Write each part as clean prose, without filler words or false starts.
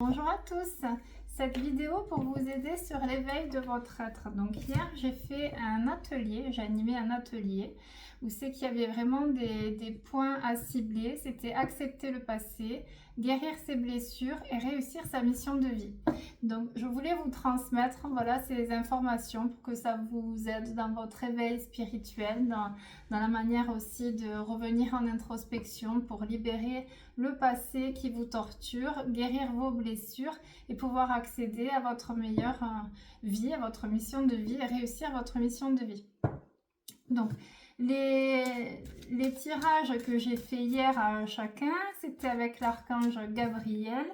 Bonjour à tous, cette vidéo pour vous aider sur l'éveil de votre être. Donc hier j'ai fait un atelier, j'ai animé un atelier où c'est qu'il y avait vraiment des points à cibler. C'était accepter le passé, guérir ses blessures et réussir sa mission de vie. Donc je voulais vous transmettre voilà, ces informations pour que ça vous aide dans votre éveil spirituel, dans la manière aussi de revenir en introspection pour libérer le passé qui vous torture, guérir vos blessures et pouvoir accéder à votre meilleure vie, à votre mission de vie et réussir votre mission de vie. Donc, les tirages que j'ai fait hier à chacun, c'était avec l'archange Gabriel,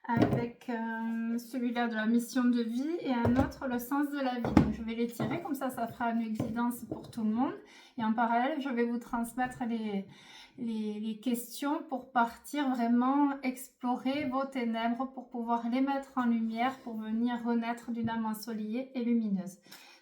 avec celui-là de la mission de vie et un autre le sens de la vie. Donc, je vais les tirer, comme ça fera une guidance pour tout le monde. Et en parallèle, je vais vous transmettre les questions pour partir vraiment explorer vos ténèbres, pour pouvoir les mettre en lumière, pour venir renaître d'une âme ensoleillée et lumineuse.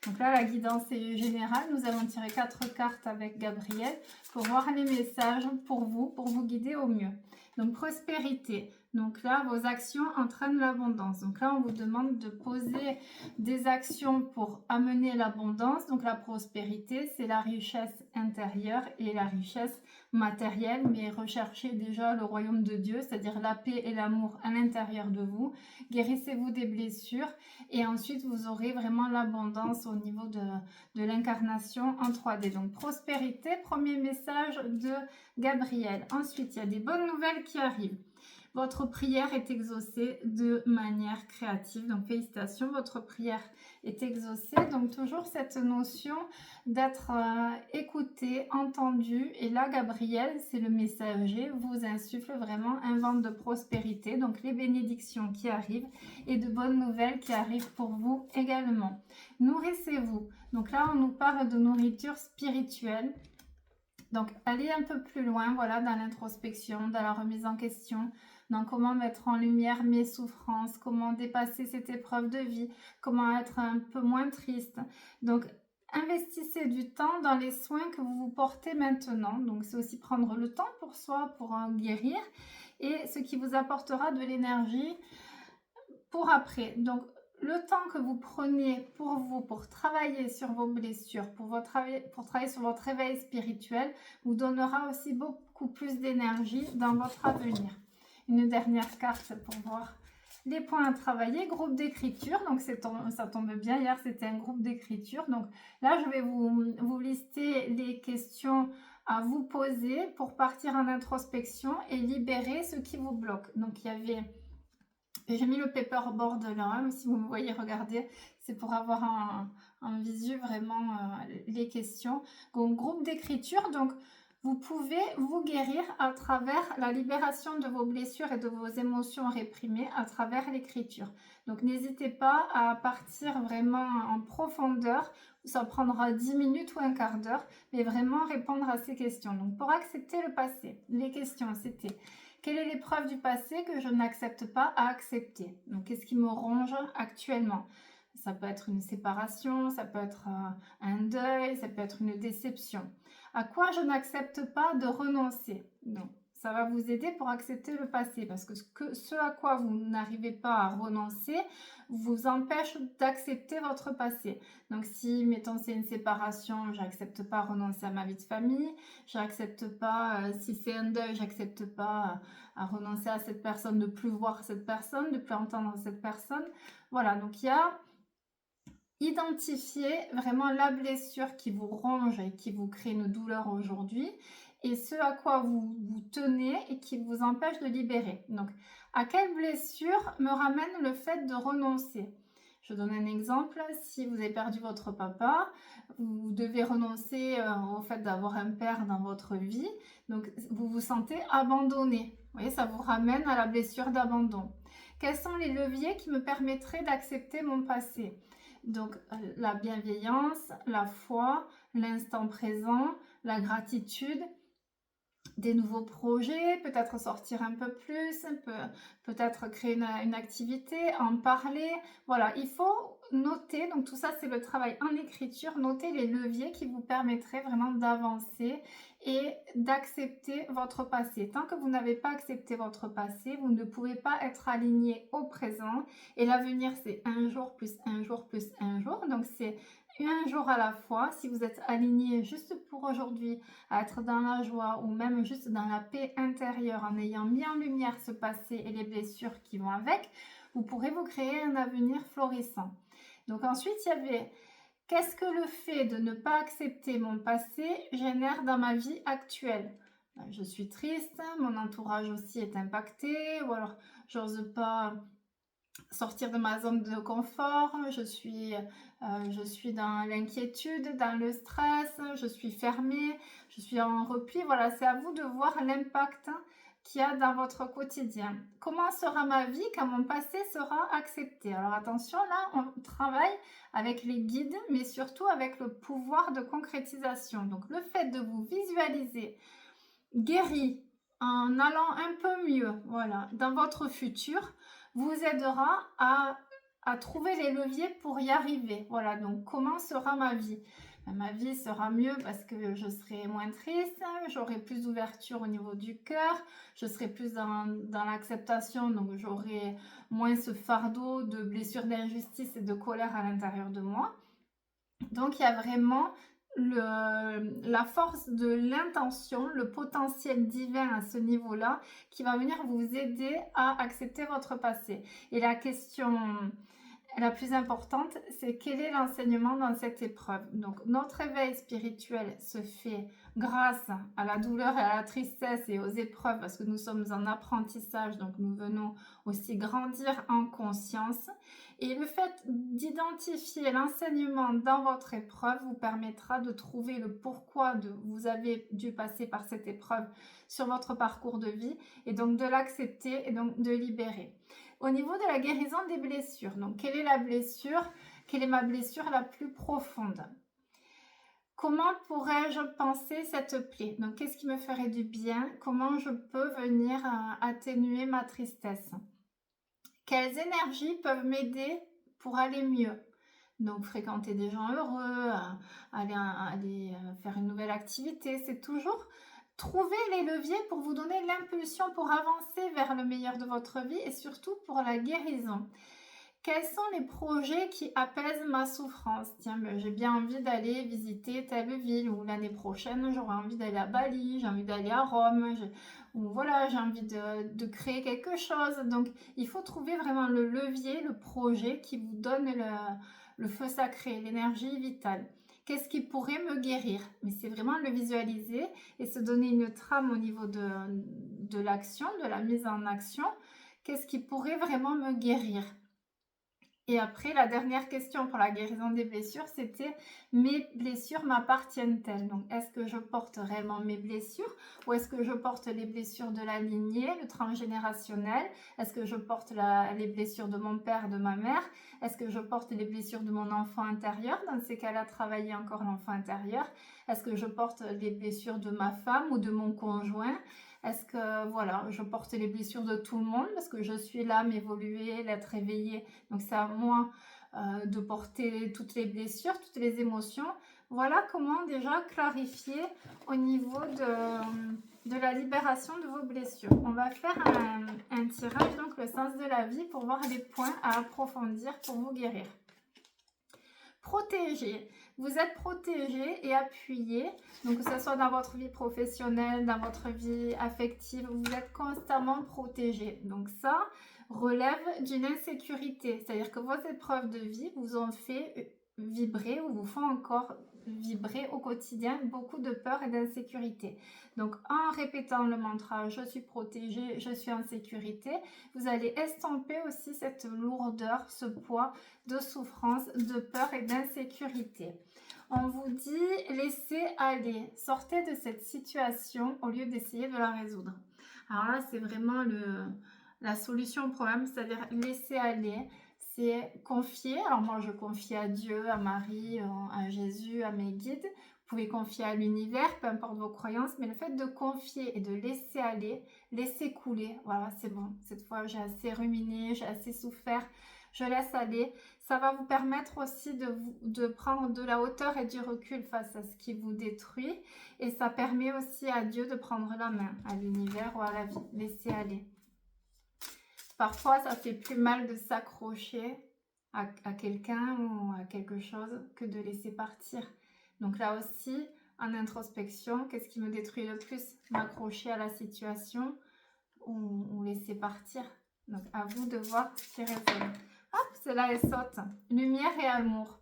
Donc là, la guidance est générale. Nous allons tirer 4 cartes avec Gabriel pour voir les messages pour vous guider au mieux. Donc, prospérité. Donc là, vos actions entraînent l'abondance. Donc là, on vous demande de poser des actions pour amener l'abondance. Donc la prospérité, c'est la richesse intérieure et la richesse matérielle, mais recherchez déjà le royaume de Dieu, c'est-à-dire la paix et l'amour à l'intérieur de vous. Guérissez-vous des blessures et ensuite vous aurez vraiment l'abondance au niveau de l'incarnation en 3D. Donc prospérité, premier message de Gabriel. Ensuite, il y a des bonnes nouvelles qui arrivent. Votre prière est exaucée de manière créative. Donc, félicitations, votre prière est exaucée. Donc, toujours cette notion d'être écouté, entendu. Et là, Gabriel, c'est le messager, vous insuffle vraiment un vent de prospérité. Donc, les bénédictions qui arrivent et de bonnes nouvelles qui arrivent pour vous également. Nourrissez-vous. Donc là, on nous parle de nourriture spirituelle. Donc, allez un peu plus loin, voilà, dans l'introspection, dans la remise en question, dans comment mettre en lumière mes souffrances, comment dépasser cette épreuve de vie, comment être un peu moins triste. Donc, investissez du temps dans les soins que vous vous portez maintenant. Donc, c'est aussi prendre le temps pour soi, pour en guérir, et ce qui vous apportera de l'énergie pour après. Donc, le temps que vous prenez pour vous, pour travailler sur vos blessures, pour travailler sur votre éveil spirituel, vous donnera aussi beaucoup plus d'énergie dans votre avenir. Une dernière carte pour voir les points à travailler. Groupe d'écriture, donc ça tombe bien, hier c'était un groupe d'écriture. Donc là, je vais vous lister les questions à vous poser pour partir en introspection et libérer ce qui vous bloque. Donc il y avait... J'ai mis le paperboard là, si vous me voyez regarder, c'est pour avoir en visu vraiment les questions. Donc, groupe d'écriture, donc vous pouvez vous guérir à travers la libération de vos blessures et de vos émotions réprimées à travers l'écriture. Donc, n'hésitez pas à partir vraiment en profondeur, ça prendra 10 minutes ou un quart d'heure, mais vraiment répondre à ces questions. Donc, pour accepter le passé, les questions, c'était... Quelle est l'épreuve du passé que je n'accepte pas à accepter? Donc, qu'est-ce qui me ronge actuellement? Ça peut être une séparation, ça peut être un deuil, ça peut être une déception. À quoi je n'accepte pas de renoncer? Donc, ça va vous aider pour accepter le passé parce que ce à quoi vous n'arrivez pas à renoncer vous empêche d'accepter votre passé. Donc si, mettons, c'est une séparation, j'accepte pas renoncer à ma vie de famille, j'accepte pas, si c'est un deuil, j'accepte pas à renoncer à cette personne, de plus voir cette personne, de plus entendre cette personne. Voilà, donc il y a identifier vraiment la blessure qui vous ronge et qui vous crée une douleur aujourd'hui et ce à quoi vous tenez et qui vous empêche de libérer. Donc, à quelle blessure me ramène le fait de renoncer? Je donne un exemple. Si vous avez perdu votre papa, vous devez renoncer au fait d'avoir un père dans votre vie. Donc, vous vous sentez abandonné. Vous voyez, ça vous ramène à la blessure d'abandon. Quels sont les leviers qui me permettraient d'accepter mon passé? Donc, la bienveillance, la foi, l'instant présent, la gratitude, des nouveaux projets, peut-être sortir un peu plus, peut-être créer une activité, en parler. Voilà, il faut noter, donc tout ça c'est le travail en écriture, noter les leviers qui vous permettraient vraiment d'avancer et d'accepter votre passé. Tant que vous n'avez pas accepté votre passé, vous ne pouvez pas être aligné au présent. Et l'avenir, c'est un jour plus un jour plus un jour. Donc, c'est un jour à la fois. Si vous êtes aligné juste pour aujourd'hui à être dans la joie ou même juste dans la paix intérieure en ayant mis en lumière ce passé et les blessures qui vont avec, vous pourrez vous créer un avenir florissant. Donc ensuite, il y avait qu'est-ce que le fait de ne pas accepter mon passé génère dans ma vie actuelle? Je suis triste, mon entourage aussi est impacté, ou alors j'ose pas sortir de ma zone de confort, je suis dans l'inquiétude, dans le stress, je suis fermée, je suis en repli. Voilà, c'est à vous de voir l'impact qu'il y a dans votre quotidien. Comment sera ma vie quand mon passé sera accepté? Alors attention, là, on travaille avec les guides, mais surtout avec le pouvoir de concrétisation. Donc le fait de vous visualiser guéri en allant un peu mieux, voilà, dans votre futur, vous aidera à trouver les leviers pour y arriver. Voilà, donc comment sera ma vie? Ma vie sera mieux parce que je serai moins triste, j'aurai plus d'ouverture au niveau du cœur, je serai plus dans l'acceptation, donc j'aurai moins ce fardeau de blessures, d'injustice et de colère à l'intérieur de moi. Donc il y a vraiment la force de l'intention, le potentiel divin à ce niveau-là qui va venir vous aider à accepter votre passé. Et la question la plus importante, c'est quel est l'enseignement dans cette épreuve. Donc notre éveil spirituel se fait grâce à la douleur et à la tristesse et aux épreuves parce que nous sommes en apprentissage, donc nous venons aussi grandir en conscience. Et le fait d'identifier l'enseignement dans votre épreuve vous permettra de trouver le pourquoi vous avez dû passer par cette épreuve sur votre parcours de vie et donc de l'accepter et donc de libérer. Au niveau de la guérison des blessures, donc quelle est la blessure? Quelle est ma blessure la plus profonde? Comment pourrais-je penser cette plaie? Donc qu'est-ce qui me ferait du bien? Comment je peux venir atténuer ma tristesse? Quelles énergies peuvent m'aider pour aller mieux? Donc fréquenter des gens heureux, aller faire une nouvelle activité, c'est toujours trouver les leviers pour vous donner l'impulsion pour avancer vers le meilleur de votre vie et surtout pour la guérison. Quels sont les projets qui apaisent ma souffrance? Tiens, j'ai bien envie d'aller visiter telle ville, ou l'année prochaine, j'aurai envie d'aller à Bali, j'ai envie d'aller à Rome, ou voilà, j'ai envie de créer quelque chose. Donc, il faut trouver vraiment le levier, le projet qui vous donne le feu sacré, l'énergie vitale. Qu'est-ce qui pourrait me guérir? Mais c'est vraiment le visualiser et se donner une trame au niveau de l'action, de la mise en action. Qu'est-ce qui pourrait vraiment me guérir? Et après, la dernière question pour la guérison des blessures, c'était mes blessures m'appartiennent-elles? Donc, est-ce que je porte réellement mes blessures ou est-ce que je porte les blessures de la lignée, le transgénérationnel? Est-ce que je porte les blessures de mon père, de ma mère? Est-ce que je porte les blessures de mon enfant intérieur? Dans ces cas-là, travailler encore l'enfant intérieur. Est-ce que je porte les blessures de ma femme ou de mon conjoint? Est-ce que, voilà, je porte les blessures de tout le monde parce que je suis l'âme évoluée, l'être éveillé. Donc, c'est à moi de porter toutes les blessures, toutes les émotions. Voilà comment déjà clarifier au niveau de la libération de vos blessures. On va faire un tirage, donc le sens de la vie, pour voir les points à approfondir pour vous guérir. Protégé. Vous êtes protégé et appuyé, donc que ce soit dans votre vie professionnelle, dans votre vie affective, vous êtes constamment protégé. Donc ça relève d'une insécurité, c'est-à-dire que vos épreuves de vie vous ont fait vibrer ou vous font encore vibrer au quotidien beaucoup de peur et d'insécurité. Donc en répétant le mantra je suis protégé, je suis en sécurité, vous allez estomper aussi cette lourdeur, ce poids de souffrance, de peur et d'insécurité. On vous dit laissez aller, sortez de cette situation au lieu d'essayer de la résoudre. Alors là c'est vraiment la solution au problème, c'est-à-dire laisser aller. C'est confier, alors moi je confie à Dieu, à Marie, à Jésus, à mes guides. Vous pouvez confier à l'univers, peu importe vos croyances, mais le fait de confier et de laisser aller, laisser couler, voilà c'est bon. Cette fois j'ai assez ruminé, j'ai assez souffert, je laisse aller. Ça va vous permettre aussi de prendre de la hauteur et du recul face à ce qui vous détruit. Et ça permet aussi à Dieu de prendre la main, à l'univers ou à la vie. Laissez aller. Parfois, ça fait plus mal de s'accrocher à quelqu'un ou à quelque chose que de laisser partir. Donc là aussi, en introspection, qu'est-ce qui me détruit le plus? M'accrocher à la situation ou laisser partir. Donc à vous de voir ce qui résonne. Hop, cela est saute. Lumière et amour.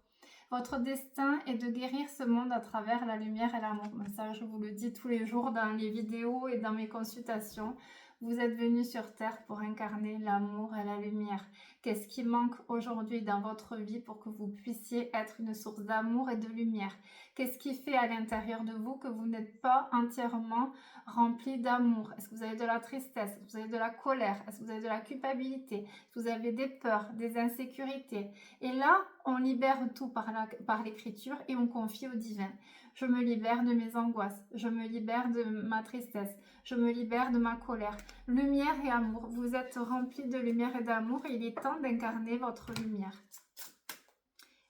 Votre destin est de guérir ce monde à travers la lumière et l'amour. Ça, je vous le dis tous les jours dans les vidéos et dans mes consultations. Vous êtes venu sur Terre pour incarner l'amour et la lumière. Qu'est-ce qui manque aujourd'hui dans votre vie pour que vous puissiez être une source d'amour et de lumière? Qu'est-ce qui fait à l'intérieur de vous que vous n'êtes pas entièrement rempli d'amour? Est-ce que vous avez de la tristesse? Est-ce que vous avez de la colère? Est-ce que vous avez de la culpabilité? Est-ce que vous avez des peurs, des insécurités? Et là, on libère tout par l'écriture et on confie au divin. Je me libère de mes angoisses, je me libère de ma tristesse, je me libère de ma colère. Lumière et amour, vous êtes remplis de lumière et d'amour et il est temps d'incarner votre lumière.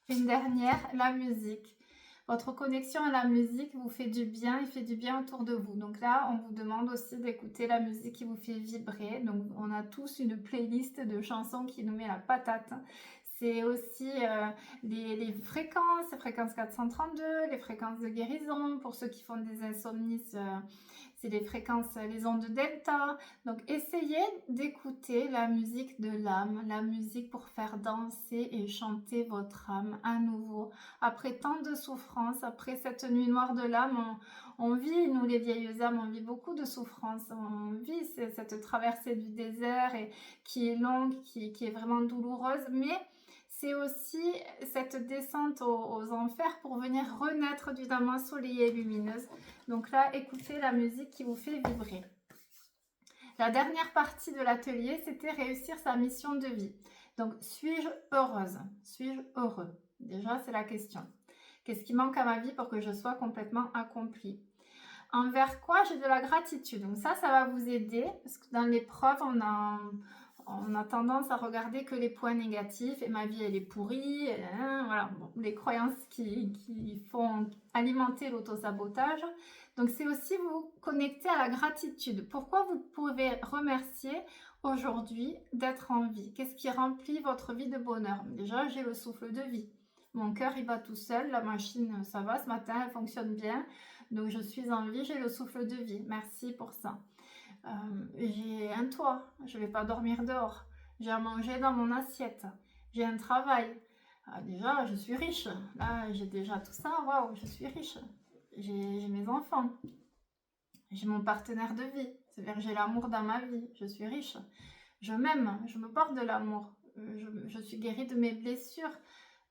Une dernière, la musique. Votre connexion à la musique vous fait du bien et fait du bien autour de vous. Donc là, on vous demande aussi d'écouter la musique qui vous fait vibrer. Donc on a tous une playlist de chansons qui nous met la patate. C'est aussi les fréquences 432, les fréquences de guérison. Pour ceux qui font des insomnies, c'est les fréquences, les ondes delta. Donc essayez d'écouter la musique de l'âme, la musique pour faire danser et chanter votre âme à nouveau. Après tant de souffrances, après cette nuit noire de l'âme, on vit, nous les vieilles âmes, on vit beaucoup de souffrances. On vit cette traversée du désert et qui est longue, qui est vraiment douloureuse, mais c'est aussi cette descente aux enfers pour venir renaître d'une âme ensoleillée et lumineuse. Donc là, écoutez la musique qui vous fait vibrer. La dernière partie de l'atelier, c'était réussir sa mission de vie. Donc, suis-je heureuse? Suis-je heureux? Déjà, c'est la question. Qu'est-ce qui manque à ma vie pour que je sois complètement accomplie? Envers quoi j'ai de la gratitude? Donc ça va vous aider parce que dans l'épreuve, on a tendance à regarder que les points négatifs et ma vie elle est pourrie, voilà, bon, les croyances qui font alimenter l'autosabotage. Donc c'est aussi vous connecter à la gratitude. Pourquoi vous pouvez remercier aujourd'hui d'être en vie? Qu'est-ce qui remplit votre vie de bonheur? Déjà, j'ai le souffle de vie. Mon cœur il bat tout seul, la machine ça va, ce matin elle fonctionne bien. Donc je suis en vie, j'ai le souffle de vie. Merci pour ça. J'ai un toit, je ne vais pas dormir dehors. J'ai à manger dans mon assiette. J'ai un travail. Déjà, je suis riche. Là, j'ai déjà tout ça. Waouh, je suis riche. J'ai mes enfants. J'ai mon partenaire de vie. C'est-à-dire que j'ai l'amour dans ma vie. Je suis riche. Je m'aime. Je me porte de l'amour. Je suis guérie de mes blessures.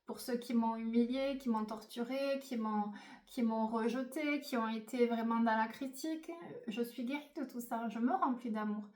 Pour ceux qui m'ont humiliée, qui m'ont torturée, qui m'ont rejetée, qui ont été vraiment dans la critique, je suis guérie de tout ça, je me remplis d'amour.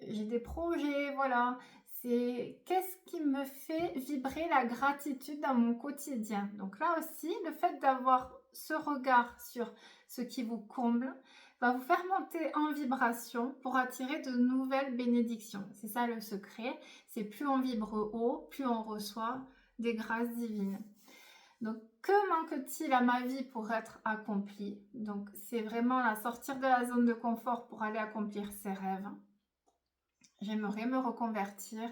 J'ai des projets, voilà. C'est qu'est-ce qui me fait vibrer la gratitude dans mon quotidien. Donc là aussi, le fait d'avoir ce regard sur ce qui vous comble va vous faire monter en vibration pour attirer de nouvelles bénédictions. C'est ça le secret, c'est plus on vibre haut, plus on reçoit des grâces divines. Donc, que manque-t-il à ma vie pour être accompli? Donc, c'est vraiment la sortir de la zone de confort pour aller accomplir ses rêves. J'aimerais me reconvertir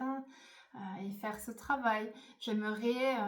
et faire ce travail. J'aimerais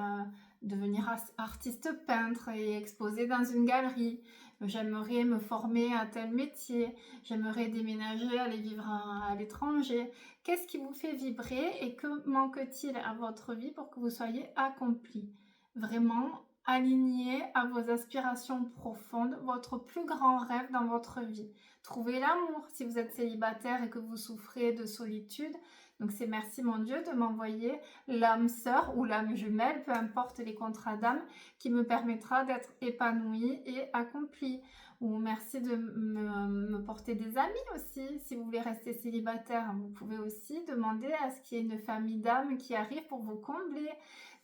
devenir artiste peintre et exposer dans une galerie. J'aimerais me former à tel métier. J'aimerais déménager, aller vivre à l'étranger. Qu'est-ce qui vous fait vibrer et que manque-t-il à votre vie pour que vous soyez accompli? Vraiment aligné à vos aspirations profondes, votre plus grand rêve dans votre vie. Trouvez l'amour si vous êtes célibataire et que vous souffrez de solitude. Donc c'est merci mon Dieu de m'envoyer l'âme sœur ou l'âme jumelle, peu importe les contrats d'âme, qui me permettra d'être épanouie et accomplie. Ou merci de me porter des amis aussi. Si vous voulez rester célibataire, vous pouvez aussi demander à ce qu'il y ait une famille d'âmes qui arrive pour vous combler.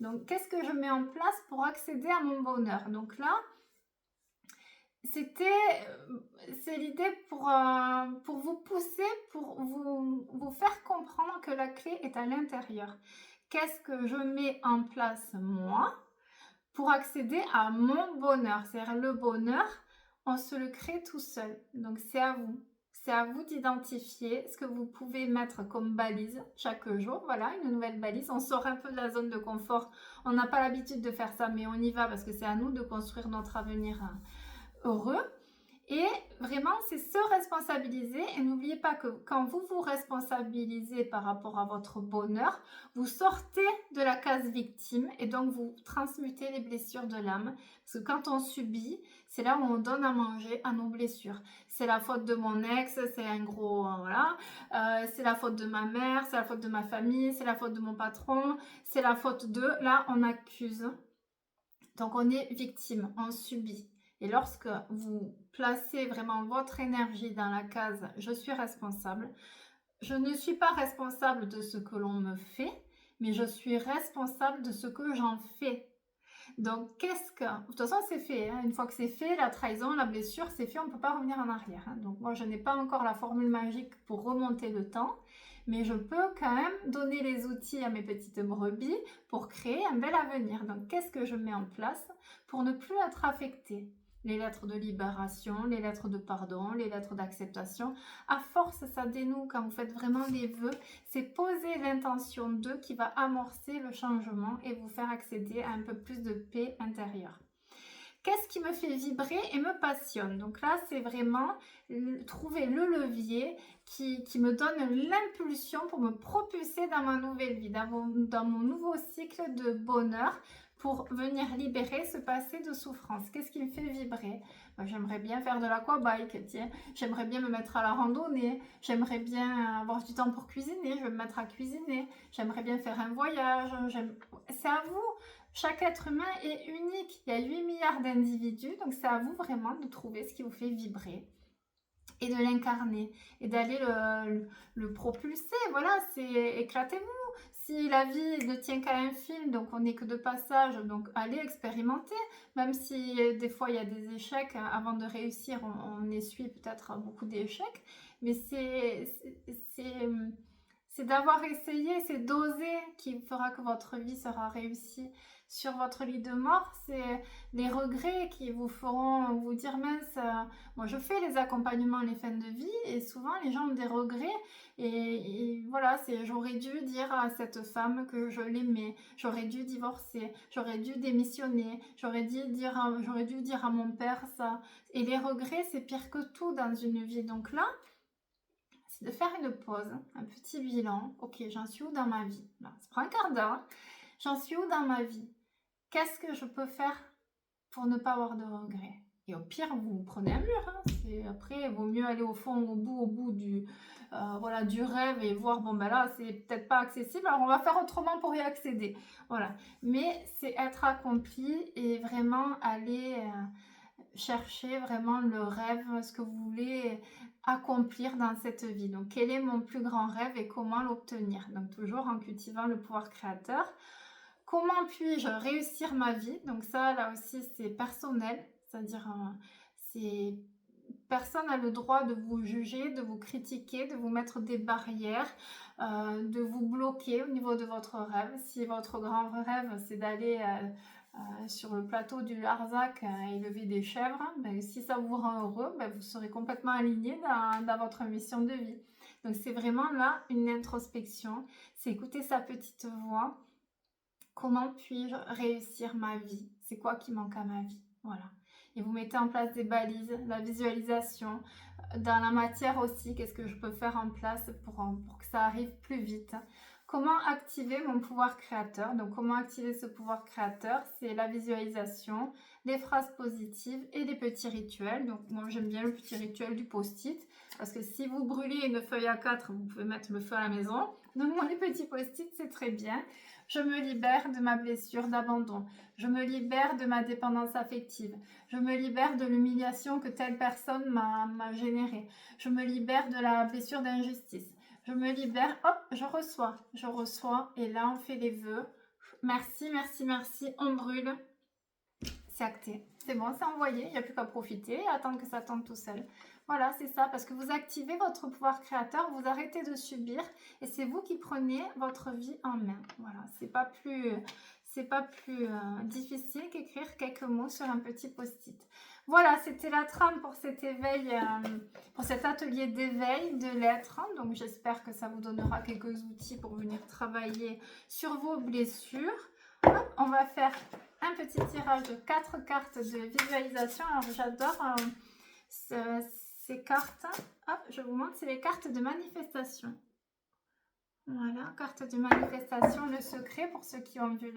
Donc qu'est-ce que je mets en place pour accéder à mon bonheur? Donc là, c'est l'idée pour vous pousser, pour vous faire comprendre que la clé est à l'intérieur. Qu'est-ce que je mets en place moi pour accéder à mon bonheur? C'est-à-dire le bonheur, on se le crée tout seul. Donc c'est à vous. C'est à vous d'identifier ce que vous pouvez mettre comme balise chaque jour. Voilà, une nouvelle balise. On sort un peu de la zone de confort. On n'a pas l'habitude de faire ça, mais on y va parce que c'est à nous de construire notre avenir heureux. Et vraiment, c'est se responsabiliser. Et n'oubliez pas que quand vous vous responsabilisez par rapport à votre bonheur, vous sortez de la case victime et donc vous transmutez les blessures de l'âme. Parce que quand on subit, c'est là où on donne à manger à nos blessures. C'est la faute de mon ex, c'est un gros... voilà. C'est la faute de ma mère, c'est la faute de ma famille, c'est la faute de mon patron, c'est la faute de... Là, on accuse. Donc, on est victime, on subit. Et lorsque vous placez vraiment votre énergie dans la case « je suis responsable », je ne suis pas responsable de ce que l'on me fait, mais je suis responsable de ce que j'en fais. Donc, qu'est-ce que... De toute façon, c'est fait. Hein. Une fois que c'est fait, la trahison, la blessure, c'est fait, on ne peut pas revenir en arrière. Hein. Donc, moi, je n'ai pas encore la formule magique pour remonter le temps, mais je peux quand même donner les outils à mes petites brebis pour créer un bel avenir. Donc, qu'est-ce que je mets en place pour ne plus être affectée? Les lettres de libération, les lettres de pardon, les lettres d'acceptation. À force, ça dénoue quand vous faites vraiment des vœux. C'est poser l'intention de qui va amorcer le changement et vous faire accéder à un peu plus de paix intérieure. Qu'est-ce qui me fait vibrer et me passionne? Donc là, c'est vraiment trouver le levier qui me donne l'impulsion pour me propulser dans ma nouvelle vie, dans mon nouveau cycle de bonheur, pour venir libérer ce passé de souffrance. Qu'est-ce qui me fait vibrer? J'aimerais bien faire de l'aquabike, tiens. J'aimerais bien me mettre à la randonnée. J'aimerais bien avoir du temps pour cuisiner. Je vais me mettre à cuisiner. J'aimerais bien faire un voyage. C'est à vous. Chaque être humain est unique. Il y a 8 milliards d'individus. Donc, c'est à vous vraiment de trouver ce qui vous fait vibrer et de l'incarner et d'aller le propulser. Voilà, c'est éclatez-vous. Si la vie ne tient qu'à un film, donc on n'est que de passage, donc allez expérimenter. Même si des fois il y a des échecs, avant de réussir, on essuie peut-être beaucoup d'échecs. Mais c'est d'avoir essayé, c'est d'oser qui fera que votre vie sera réussie. Sur votre lit de mort, c'est les regrets qui vous feront vous dire mince, moi je fais les accompagnements, les fins de vie et souvent les gens ont des regrets et voilà, c'est j'aurais dû dire à cette femme que je l'aimais, j'aurais dû divorcer, j'aurais dû démissionner, j'aurais dû dire à mon père ça. Et les regrets, c'est pire que tout dans une vie. Donc là, c'est de faire une pause, un petit bilan. Ok, j'en suis où dans ma vie? Là, ça prend un quart d'heure. J'en suis où dans ma vie? Qu'est-ce que je peux faire pour ne pas avoir de regrets? Et au pire, vous prenez un mur. Hein. Après, il vaut mieux aller au fond, au bout du, voilà, du rêve et voir, bon ben là, c'est peut-être pas accessible, alors on va faire autrement pour y accéder. Voilà. Mais c'est être accompli et vraiment aller chercher vraiment le rêve, ce que vous voulez accomplir dans cette vie. Donc, quel est mon plus grand rêve et comment l'obtenir? Donc, toujours en cultivant le pouvoir créateur. Comment puis-je réussir ma vie? Donc ça, là aussi, c'est personnel. C'est-à-dire, personne n'a le droit de vous juger, de vous critiquer, de vous mettre des barrières, de vous bloquer au niveau de votre rêve. Si votre grand rêve, c'est d'aller sur le plateau du Larzac et élever des chèvres, ben, si ça vous rend heureux, ben, vous serez complètement aligné dans votre mission de vie. Donc c'est vraiment là une introspection, c'est écouter sa petite voix. Comment puis-je réussir ma vie? C'est quoi qui manque à ma vie? Voilà. Et vous mettez en place des balises, la visualisation. Dans la matière aussi, qu'est-ce que je peux faire en place pour que ça arrive plus vite? Comment activer mon pouvoir créateur? Donc, comment activer ce pouvoir créateur? C'est la visualisation, les phrases positives et les petits rituels. Donc, moi, j'aime bien le petit rituel du post-it. Parce que si vous brûlez une feuille A4, vous pouvez mettre le feu à la maison. Donc, moi, les petits post-it, c'est très bien. Je me libère de ma blessure d'abandon. Je me libère de ma dépendance affective. Je me libère de l'humiliation que telle personne m'a générée. Je me libère de la blessure d'injustice. Je me libère, hop, je reçois. Et là, on fait les vœux. Merci, merci, merci. On brûle. C'est acté. C'est bon, c'est envoyé, il n'y a plus qu'à profiter et attendre que ça tombe tout seul. Voilà, c'est ça, parce que vous activez votre pouvoir créateur, vous arrêtez de subir et c'est vous qui prenez votre vie en main. Voilà, c'est pas plus difficile qu'écrire quelques mots sur un petit post-it. Voilà, c'était la trame pour cet éveil, pour cet atelier d'éveil de l'être. Donc j'espère que ça vous donnera quelques outils pour venir travailler sur vos blessures. Hop, on va faire un petit tirage de 4 cartes de visualisation. Alors j'adore ces cartes. Hop, je vous montre, c'est les cartes de manifestation. Voilà, carte de manifestation, le secret, pour ceux qui ont vu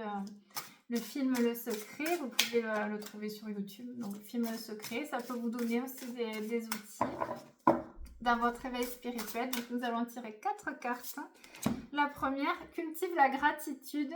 le film Le Secret, vous pouvez le trouver sur YouTube. Donc le film Le Secret, ça peut vous donner aussi des outils dans votre éveil spirituel. Donc nous allons tirer 4 cartes. La première, cultive la gratitude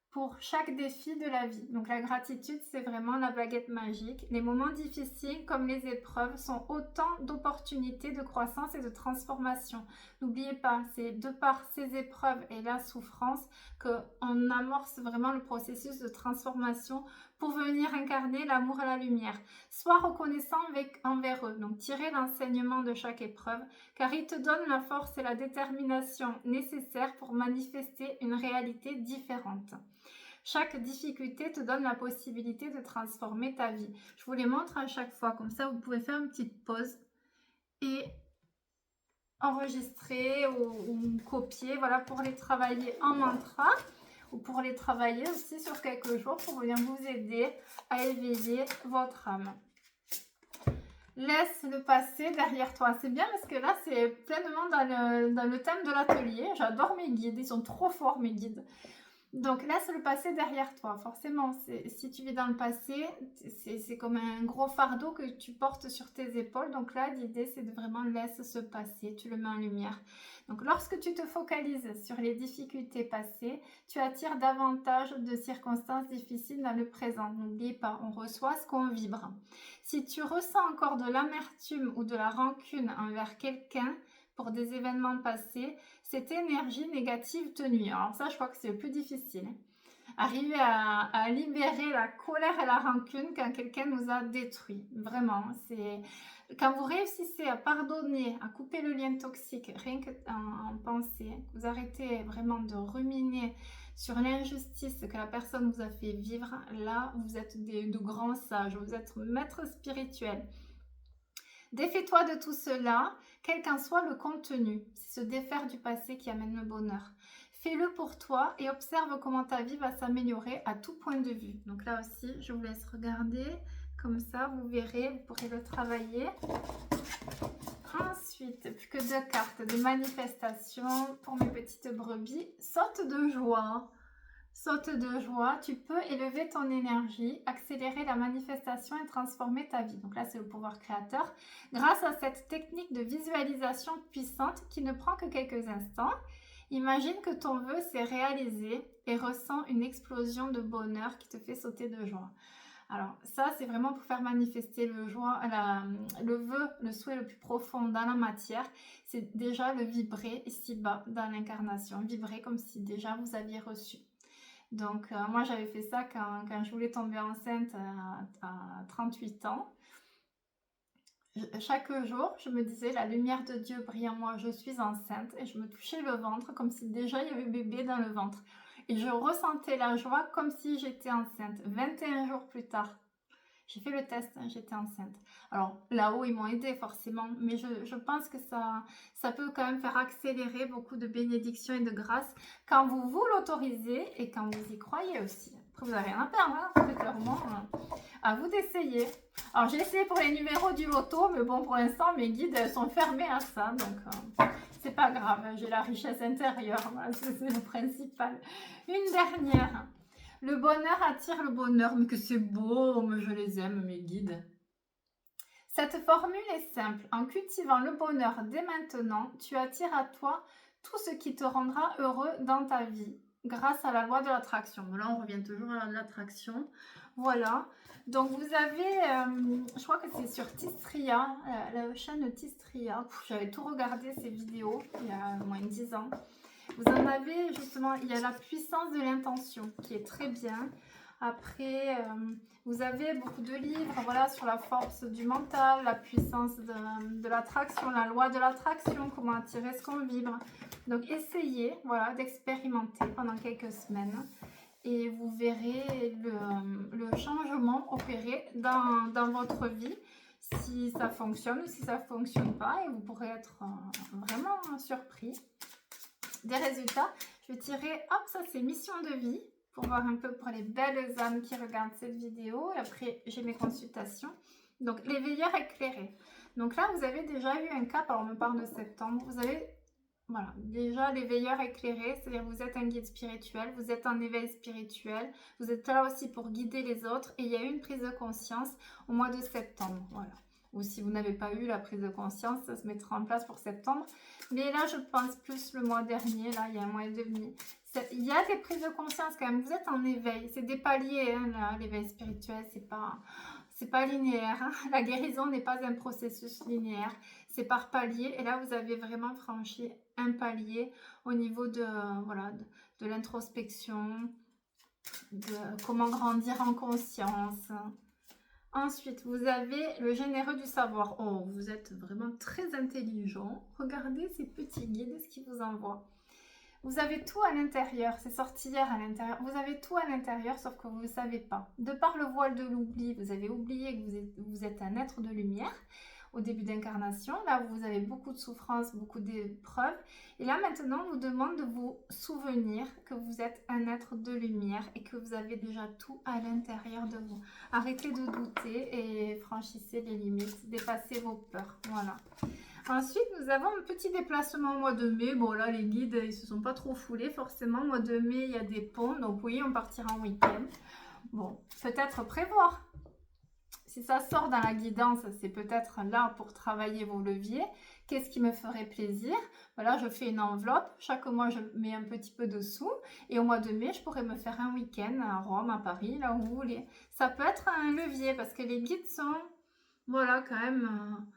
pour chaque défi de la vie. Donc la gratitude, c'est vraiment la baguette magique. Les moments difficiles comme les épreuves sont autant d'opportunités de croissance et de transformation. N'oubliez pas, c'est de par ces épreuves et la souffrance qu'on amorce vraiment le processus de transformation pour venir incarner l'amour et la lumière. Sois reconnaissant envers eux. Donc tirez l'enseignement de chaque épreuve car ils te donnent la force et la détermination nécessaires pour manifester une réalité différente. Chaque difficulté te donne la possibilité de transformer ta vie. Je vous les montre à chaque fois, comme ça vous pouvez faire une petite pause et enregistrer ou copier, voilà, pour les travailler en mantra ou pour les travailler aussi sur quelques jours pour venir vous aider à éveiller votre âme. Laisse le passé derrière toi. C'est bien parce que là, c'est pleinement dans le thème de l'atelier. J'adore mes guides, ils sont trop forts mes guides. Donc, laisse le passé derrière toi. Forcément, si tu vis dans le passé, c'est comme un gros fardeau que tu portes sur tes épaules. Donc là, l'idée, c'est de vraiment laisser ce passé. Tu le mets en lumière. Donc, lorsque tu te focalises sur les difficultés passées, tu attires davantage de circonstances difficiles dans le présent. N'oublie pas, on reçoit ce qu'on vibre. Si tu ressens encore de l'amertume ou de la rancune envers quelqu'un, pour des événements passés, cette énergie négative te nuit. Alors ça, je crois que c'est le plus difficile. Arriver à libérer la colère et la rancune quand quelqu'un nous a détruit. Vraiment, c'est quand vous réussissez à pardonner, à couper le lien toxique, rien qu'en pensée, vous arrêtez vraiment de ruminer sur l'injustice que la personne vous a fait vivre, là, vous êtes de grands sages, vous êtes maîtres spirituels. Défais-toi de tout cela, quel qu'en soit le contenu. C'est se défaire du passé qui amène le bonheur. Fais-le pour toi et observe comment ta vie va s'améliorer à tout point de vue. Donc là aussi, je vous laisse regarder. Comme ça, vous verrez, vous pourrez le travailler. Ensuite, plus que 2 cartes de manifestation pour mes petites brebis. Saute de joie. Saute de joie, tu peux élever ton énergie, accélérer la manifestation et transformer ta vie. Donc là, c'est le pouvoir créateur. Grâce à cette technique de visualisation puissante qui ne prend que quelques instants, imagine que ton vœu s'est réalisé et ressens une explosion de bonheur qui te fait sauter de joie. Alors ça, c'est vraiment pour faire manifester le vœu, le souhait le plus profond dans la matière. C'est déjà le vibrer ici-bas dans l'incarnation. Vibrer comme si déjà vous aviez reçu. Donc, moi, j'avais fait ça quand je voulais tomber enceinte à 38 ans. Chaque jour, je me disais, la lumière de Dieu brille en moi, je suis enceinte. Et je me touchais le ventre comme si déjà il y avait bébé dans le ventre. Et je ressentais la joie comme si j'étais enceinte. 21 jours plus tard, j'ai fait le test, j'étais enceinte. Alors là-haut, ils m'ont aidé forcément, mais je pense que ça peut quand même faire accélérer beaucoup de bénédictions et de grâces quand vous vous l'autorisez et quand vous y croyez aussi. Après, vous n'avez rien à perdre, hein, très clairement. À vous d'essayer. Alors j'ai essayé pour les numéros du loto, mais bon, pour l'instant, mes guides sont fermés à ça, donc c'est pas grave, j'ai la richesse intérieure, voilà, c'est le principal. Une dernière. Le bonheur attire le bonheur, mais que c'est beau, mais je les aime, mes guides. Cette formule est simple. En cultivant le bonheur dès maintenant, tu attires à toi tout ce qui te rendra heureux dans ta vie, grâce à la loi de l'attraction. Là, on revient toujours à l'attraction. Voilà. Donc, vous avez, je crois que c'est sur Tistria, la chaîne Tistria. J'avais tout regardé ces vidéos il y a moins de 10 ans. Vous en avez justement, il y a la puissance de l'intention qui est très bien. Après, vous avez beaucoup de livres, voilà, sur la force du mental, la puissance de l'attraction, la loi de l'attraction, comment attirer ce qu'on vibre. Donc, essayez, voilà, d'expérimenter pendant quelques semaines et vous verrez le changement opérer dans votre vie, si ça fonctionne ou si ça ne fonctionne pas, et vous pourrez être vraiment surpris des résultats. Je vais tirer, hop, ça c'est mission de vie, pour voir un peu pour les belles âmes qui regardent cette vidéo. Et après, j'ai mes consultations. Donc, les veilleurs éclairés. Donc là, vous avez déjà eu un cap, alors on me parle de septembre, vous avez... Voilà, déjà les veilleurs éclairés, c'est-à-dire vous êtes un guide spirituel, vous êtes en éveil spirituel, vous êtes là aussi pour guider les autres et il y a eu une prise de conscience au mois de septembre, voilà. Ou si vous n'avez pas eu la prise de conscience, ça se mettra en place pour septembre. Mais là, je pense plus le mois dernier, là, il y a un mois et demi. Il y a des prises de conscience quand même, vous êtes en éveil, c'est des paliers, hein, l'éveil spirituel, c'est pas linéaire, hein. La guérison n'est pas un processus linéaire, c'est par palier. Et là, vous avez vraiment franchi un palier au niveau de, voilà, de l'introspection, de comment grandir en conscience. Ensuite, vous avez le généreux du savoir. Oh, vous êtes vraiment très intelligent. Regardez ces petits guides, ce qu'ils vous envoient. Vous avez tout à l'intérieur, c'est sorti hier à l'intérieur, vous avez tout à l'intérieur sauf que vous ne le savez pas. De par le voile de l'oubli, vous avez oublié que vous êtes un être de lumière au début d'incarnation. Là, vous avez beaucoup de souffrances, beaucoup d'épreuves. Et là, maintenant, on vous demande de vous souvenir que vous êtes un être de lumière et que vous avez déjà tout à l'intérieur de vous. Arrêtez de douter et franchissez les limites, dépassez vos peurs. Voilà. Ensuite, nous avons un petit déplacement au mois de mai. Bon, là, les guides, ils se sont pas trop foulés, forcément. Au mois de mai, il y a des ponts. Donc, oui, on partira en week-end. Bon, peut-être prévoir. Si ça sort dans la guidance, c'est peut-être là pour travailler vos leviers. Qu'est-ce qui me ferait plaisir? Voilà, je fais une enveloppe. Chaque mois, je mets un petit peu de sous. Et au mois de mai, je pourrais me faire un week-end à Rome, à Paris, là où vous voulez. Ça peut être un levier parce que les guides sont, voilà, quand même...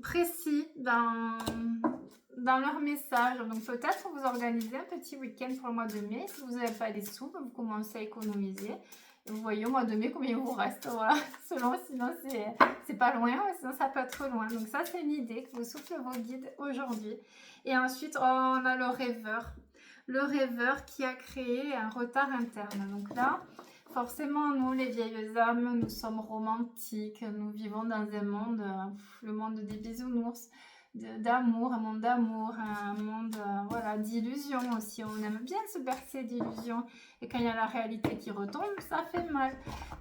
précis dans leur message. Donc peut-être vous organisez un petit week-end pour le mois de mai. Si vous n'avez pas les sous, vous commencez à économiser. Et vous voyez au mois de mai combien il vous reste. Voilà, selon, sinon c'est pas loin, sinon ça peut être loin. Donc ça c'est une idée que vous soufflez vos guides aujourd'hui. Et ensuite on a le rêveur. Le rêveur qui a créé un retard interne. Donc là, forcément, nous, les vieilles âmes, nous sommes romantiques, nous vivons dans un monde, le monde des bisounours, d'amour, un monde d'amour, un monde voilà, d'illusions aussi. On aime bien se bercer d'illusions. Et quand il y a la réalité qui retombe, ça fait mal.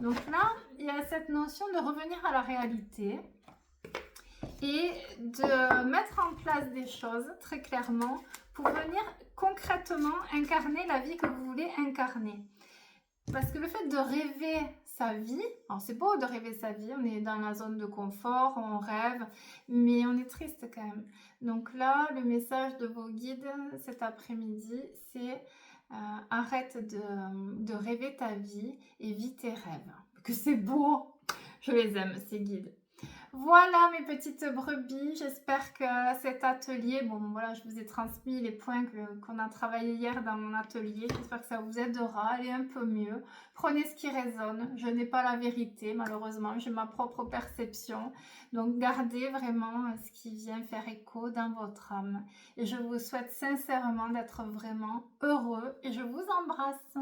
Donc là, il y a cette notion de revenir à la réalité et de mettre en place des choses très clairement pour venir concrètement incarner la vie que vous voulez incarner. Parce que le fait de rêver sa vie, alors c'est beau de rêver sa vie, on est dans la zone de confort, on rêve, mais on est triste quand même. Donc là, le message de vos guides cet après-midi, c'est arrête de rêver ta vie et vis tes rêves. Que c'est beau, je les aime ces guides. Voilà mes petites brebis, j'espère que cet atelier, bon voilà, je vous ai transmis les points qu'on a travaillé hier dans mon atelier, j'espère que ça vous aidera à aller un peu mieux. Prenez ce qui résonne, je n'ai pas la vérité malheureusement, j'ai ma propre perception, donc gardez vraiment ce qui vient faire écho dans votre âme. Et je vous souhaite sincèrement d'être vraiment heureux et je vous embrasse.